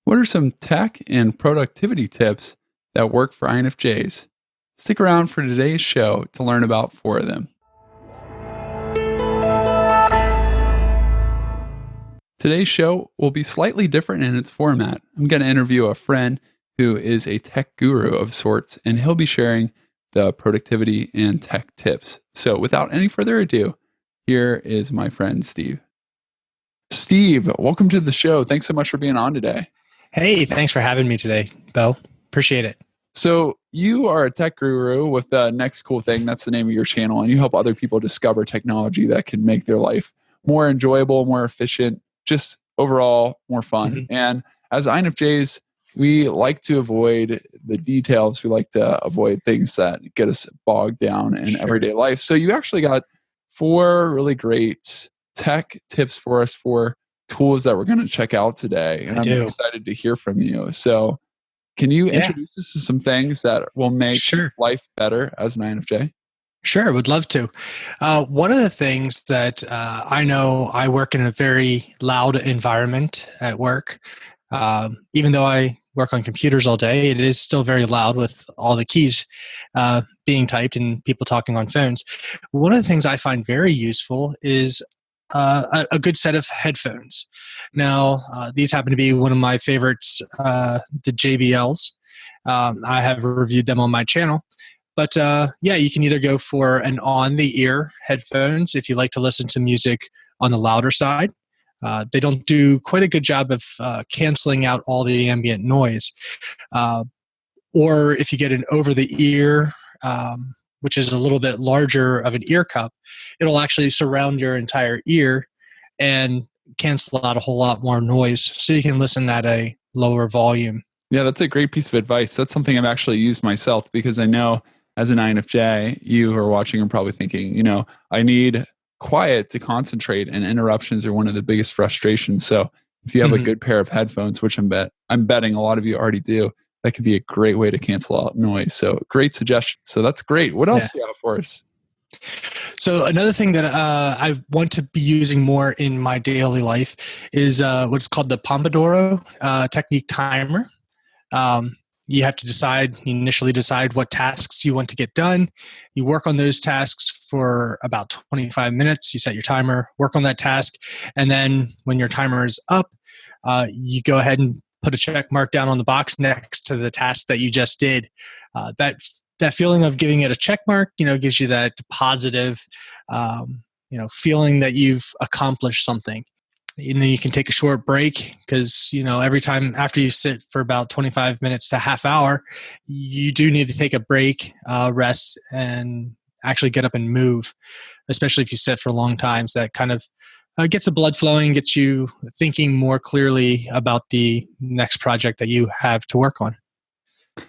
What are some tech and productivity tips that work for INFJs? Stick around for today's show to learn about four of them. Today's show will be slightly different in its format. I'm going to interview a friend who is a tech guru of sorts, and he'll be sharing the productivity and tech tips. So, without any further ado, here is my friend Steve. Steve, welcome to the show. Thanks so much for being on today. Hey, thanks for having me today, Bo. Appreciate it. So you are a tech guru with the Next Cool Thing. That's the name of your channel. And you help other people discover technology that can make their life more enjoyable, more efficient, just overall more fun. Mhm. And as INFJs, we like to avoid the details. We like to avoid things that get us bogged down in Sure. everyday life. So you actually got four really great tech tips for us for tools that we're going to check out today. And I I'm do. excited to hear from you. So can you Yeah, introduce us to some things that will make sure. life better as an INFJ? Sure, would love to. One of the things that I know, I work in a very loud environment at work. Even though I work on computers all day, it is still very loud with all the keys being typed and people talking on phones. One of the things I find very useful is a good set of headphones. Now, these happen to be one of my favorites, the JBLs. I have reviewed them on my channel. But yeah, you can either go for an on-the-ear headphones if you like to listen to music on the louder side. They don't do quite a good job of canceling out all the ambient noise. Or if you get an over-the-ear, which is a little bit larger of an ear cup, it'll actually surround your entire ear and cancel out a whole lot more noise, so you can listen at a lower volume. Yeah, that's a great piece of advice. That's something I've actually used myself because I know as an INFJ, you who are watching are probably thinking, I need quiet to concentrate, and interruptions are one of the biggest frustrations. So if you have a Mhm. good pair of headphones, which I'm betting a lot of you already do, that could be a great way to cancel out noise. So great suggestion. So that's great. What else Yeah. do you have for us? So another thing that I want to be using more in my daily life is what's called the Pomodoro Technique timer. Um, you have to initially decide what tasks you want to get done. You work on those tasks for about 25 minutes. You set your timer, work on that task, and then when your timer is up, you go ahead and put a check mark down on the box next to the task that you just did. That feeling of giving it a check mark, gives you that positive, feeling that you've accomplished something. And then you can take a short break because, every time after you sit for about 25 minutes to half hour, you do need to take a break, rest, and actually get up and move, especially if you sit for long times. That kind of gets the blood flowing, gets you thinking more clearly about the next project that you have to work on.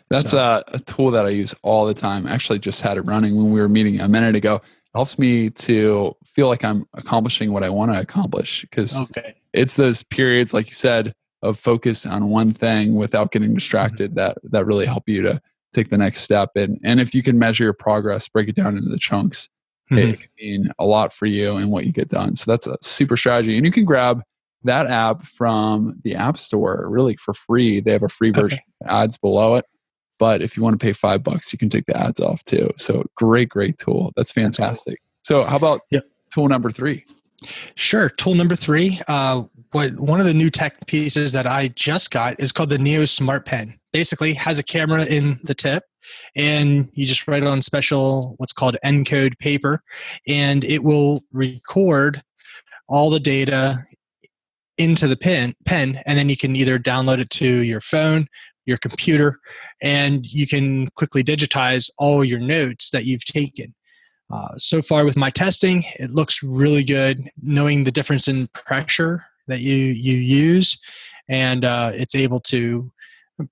That's a tool that I use all the time. I actually just had it running when we were meeting a minute ago. It helps me to feel like I'm accomplishing what I want to accomplish because Okay. it's those periods, like you said, of focus on one thing without getting distracted that really help you to take the next step. And if you can measure your progress, break it down into the chunks, Mhm. it can mean a lot for you and what you get done. So that's a super strategy. And you can grab that app from the App Store really for free. They have a free version, Okay. ads below it. But if you want to pay $5, you can take the ads off too. So great tool. That's That's cool. fantastic. So how about Yep. tool number 3? Sure. Tool number 3. One of the new tech pieces that I just got is called the Neo Smart Pen. Basically, has a camera in the tip, and you just write it on special what's called encode paper, and it will record all the data into the pen, and then you can either download it to your phone, your computer, and you can quickly digitize all your notes that you've taken. So far with my testing, it looks really good, knowing the difference in pressure that you use, and it's able to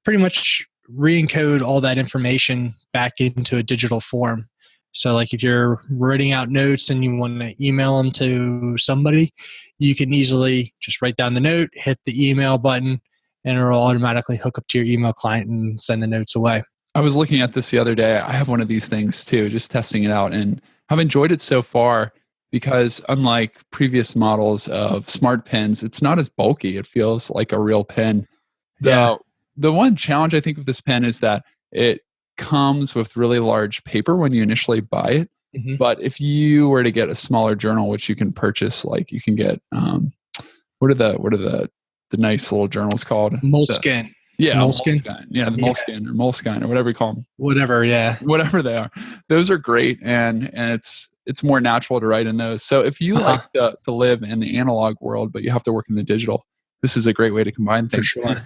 pretty much re-encode all that information back into a digital form. So like if you're writing out notes and you want to email them to somebody, you can easily just write down the note, hit the email button, and it'll automatically hook up to your email client and send the notes away. I was looking at this the other day. I have one of these things too, just testing it out, and I've enjoyed it so far because unlike previous models of smart pens, it's not as bulky. It feels like a real pen. Yeah. The one challenge I think of this pen is that it comes with really large paper when you initially buy it. Mhm. But if you were to get a smaller journal, which you can purchase, like you can get what are the nice little journals called? Moleskin. Yeah, Moleskin. Moleskine. Yeah, the Yeah. Moleskine or whatever you call them. Whatever. Yeah. Whatever they are. Those are great, and it's more natural to write in those. So if you Uh-huh. like to live in the analog world, but you have to work in the digital, this is a great way to combine For things. sure.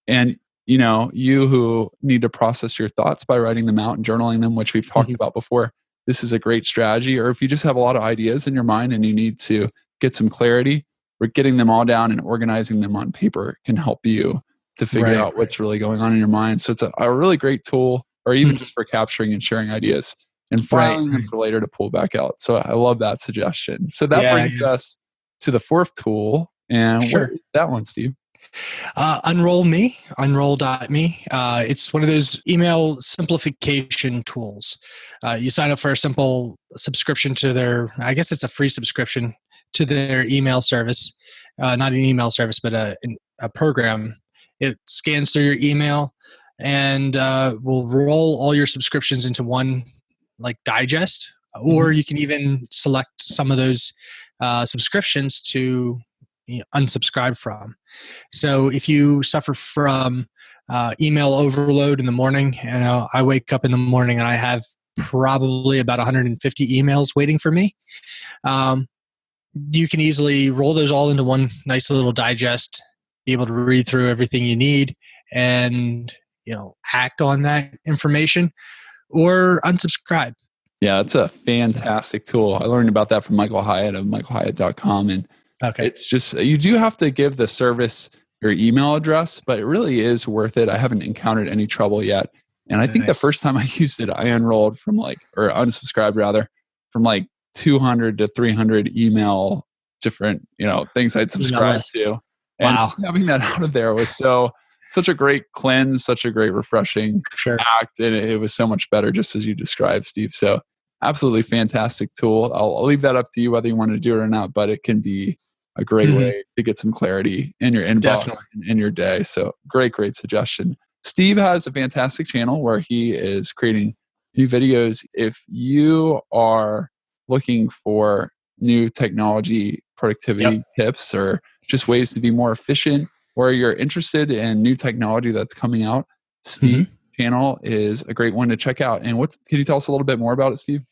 And you who need to process your thoughts by writing them out and journaling them, which we've talked Mhm. about before, this is a great strategy. Or if you just have a lot of ideas in your mind and you need to get some clarity, or getting them all down and organizing them on paper can help you to figure Right. out what's really going on in your mind. So it's a really great tool, or even Mm. just for capturing and sharing ideas and Right. filing them for later to pull back out. So I love that suggestion. So that Yeah. brings us to the fourth tool. And what Sure. is that one, Steve? UnrollMe, unroll.me. It's one of those email simplification tools. You sign up for a simple subscription to I guess it's a free subscription to their email service. Not an email service, but a program. It scans through your email and will roll all your subscriptions into one like digest. Or you can even select some of those subscriptions to unsubscribe from. So if you suffer from email overload in the morning, I wake up in the morning and I have probably about 150 emails waiting for me. Um, you can easily roll those all into one nice little digest, be able to read through everything you need, and act on that information or unsubscribe. Yeah, it's a fantastic tool. I learned about that from Michael Hyatt of michaelhyatt.com. And Okay. it's just, you do have to give the service your email address, but it really is worth it. I haven't encountered any trouble yet. And I think the Nice. first time I used it, I enrolled or unsubscribed rather, from like 200 to 300 email different, things I'd subscribed to. And Wow. having that out of there was such a great cleanse, such a great refreshing Sure. act. And it was so much better, just as you described, Steve. So absolutely fantastic tool. I'll leave that up to you whether you want to do it or not, but it can be a great way to get some clarity in your inbox Definitely. and in your day. So great suggestion. Steve has a fantastic channel where he is creating new videos. If you are looking for new technology productivity tips or just ways to be more efficient, or you're interested in new technology that's coming out, Steve's channel is a great one to check out. And can you tell us a little bit more about it, Steve?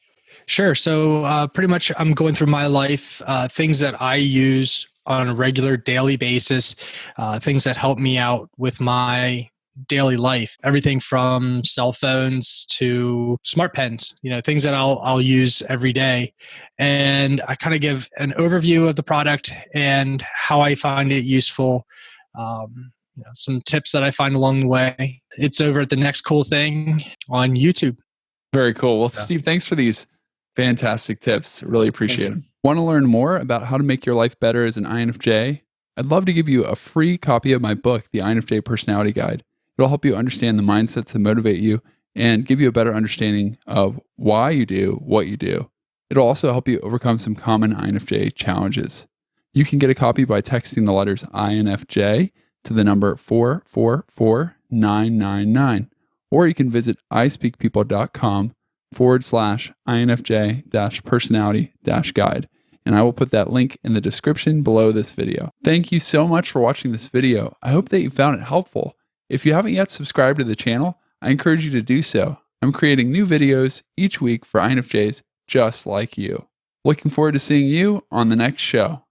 Sure. So pretty much I'm going through my life, things that I use on a regular daily basis, things that help me out with my daily life, everything from cell phones to smart pens, things that I'll use every day. And I kind of give an overview of the product and how I find it useful. Some tips that I find along the way. It's over at The Next Cool Thing on YouTube. Very cool. Well, Steve, thanks for these fantastic tips. Really appreciate them. Want to learn more about how to make your life better as an INFJ? I'd love to give you a free copy of my book, The INFJ Personality Guide. It'll help you understand the mindsets that motivate you and give you a better understanding of why you do what you do. It'll also help you overcome some common INFJ challenges. You can get a copy by texting the letters INFJ to the number 444999, or you can visit ispeakpeople.com/INFJ-personality-guide. And I will put that link in the description below this video. Thank you so much for watching this video. I hope that you found it helpful. If you haven't yet subscribed to the channel, I encourage you to do so. I'm creating new videos each week for INFJs just like you. Looking forward to seeing you on the next show.